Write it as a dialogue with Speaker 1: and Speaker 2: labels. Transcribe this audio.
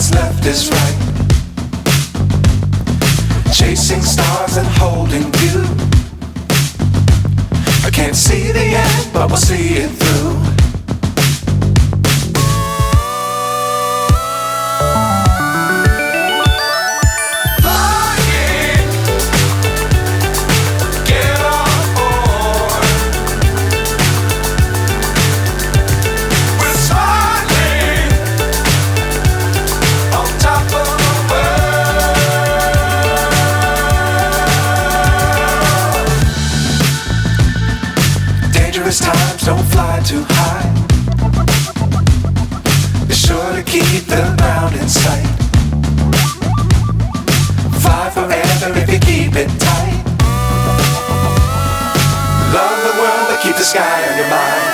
Speaker 1: what's left is right. Chasing stars and holding you. I can't see the end, but we'll see it through. Times don't fly too high. Be sure to keep the ground in sight. Fly forever if you keep it tight. Love the world but keep the sky on your mind.